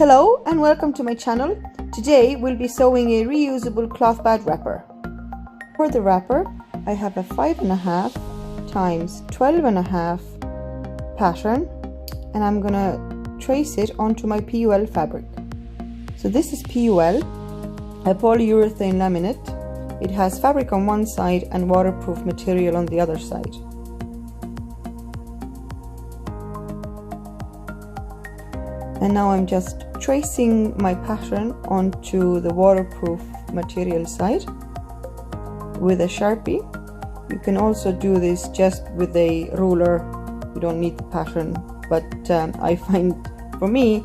Hello and welcome to my channel. Today we'll be sewing a reusable cloth bag wrapper. For the wrapper I have a 5.5 times 12.5 pattern, and I'm gonna trace it onto my PUL fabric. So this is PUL, a polyurethane laminate. It has fabric on one side and waterproof material on the other side. And now I'm just tracing my pattern onto the waterproof material side with a Sharpie. You can also do this just with a ruler. You don't need the pattern, but I find for me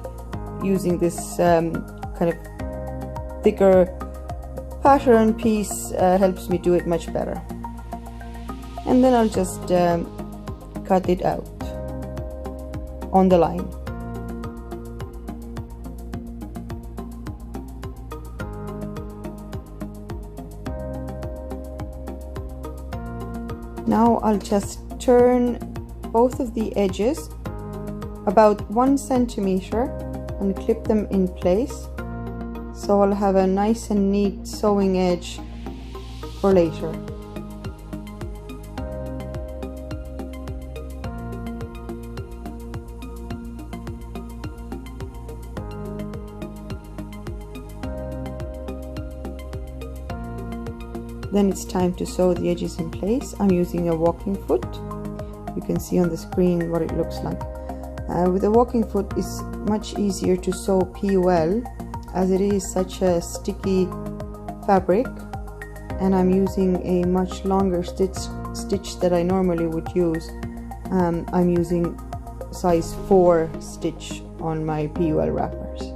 using this kind of thicker pattern piece helps me do it much better. And then I'll just cut it out on the line. Now I'll just turn both of the edges about 1 centimeter and clip them in place, so I'll have a nice and neat sewing edge for later. Then it's time to sew the edges in place. I'm using a walking foot. You can see on the screen what it looks like. With a walking foot it's much easier to sew PUL as it is such a sticky fabric, and I'm using a much longer stitch that I normally would use. I'm using size 4 stitch on my PUL wrappers.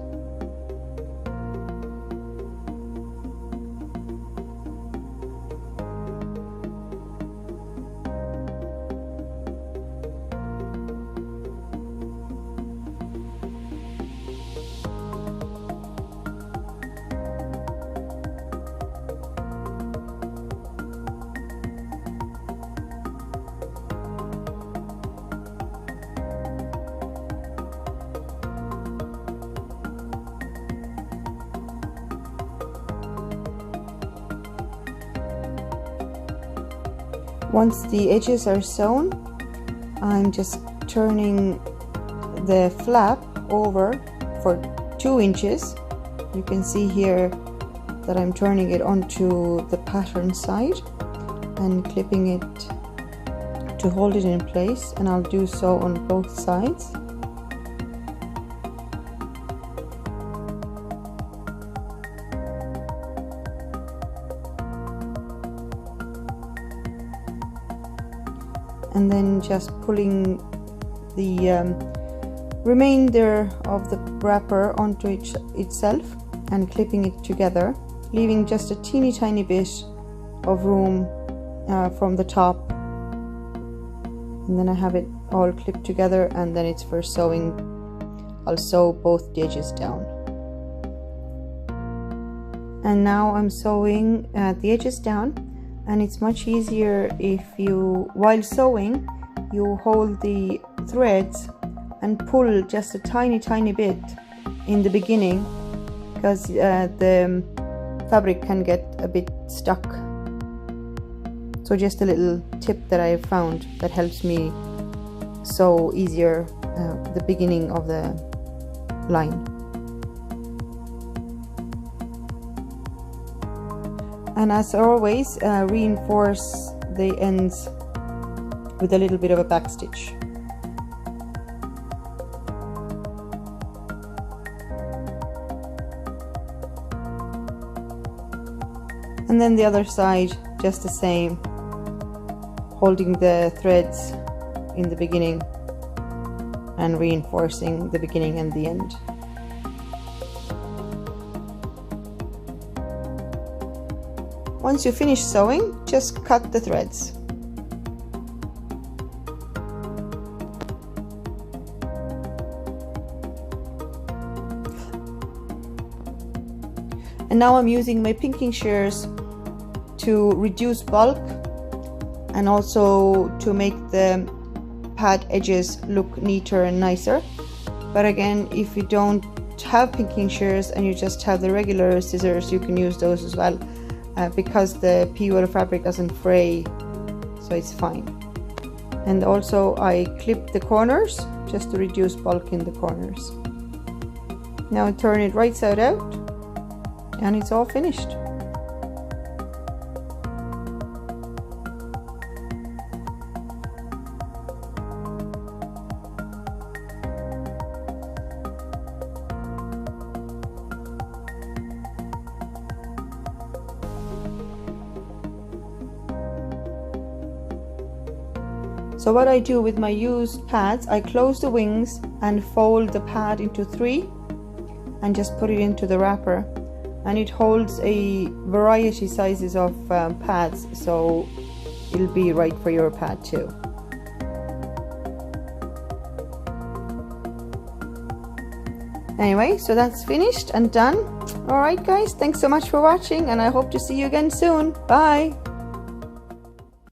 Once the edges are sewn, I'm just turning the flap over for 2 inches. You can see here that I'm turning it onto the pattern side and clipping it to hold it in place, and I'll do so on both sides. And then just pulling the remainder of the wrapper onto itself and clipping it together, leaving just a teeny tiny bit of room from the top, and then I have it all clipped together, and then it's for sewing. I'll sew both the edges down. And now I'm sewing the edges down. And it's much easier if you, while sewing, you hold the threads and pull just a tiny bit in the beginning, because the fabric can get a bit stuck. So just a little tip that I found that helps me sew easier the beginning of the line. And as always, reinforce the ends with a little bit of a back stitch. And then the other side, just the same, holding the threads in the beginning and reinforcing the beginning and the end. Once you finish sewing, just cut the threads. And now I'm using my pinking shears to reduce bulk and also to make the pad edges look neater and nicer. But again, if you don't have pinking shears and you just have the regular scissors, you can use those as well, because the pea water fabric doesn't fray, so it's fine. And also I clip the corners just to reduce bulk in the corners. Now I turn it right side out and it's all finished. So what I do with my used pads, I close the wings and fold the pad into 3 and just put it into the wrapper, and it holds a variety sizes of pads, so it'll be right for your pad too. Anyway, so that's finished and done. Alright guys, thanks so much for watching and I hope to see you again soon. Bye!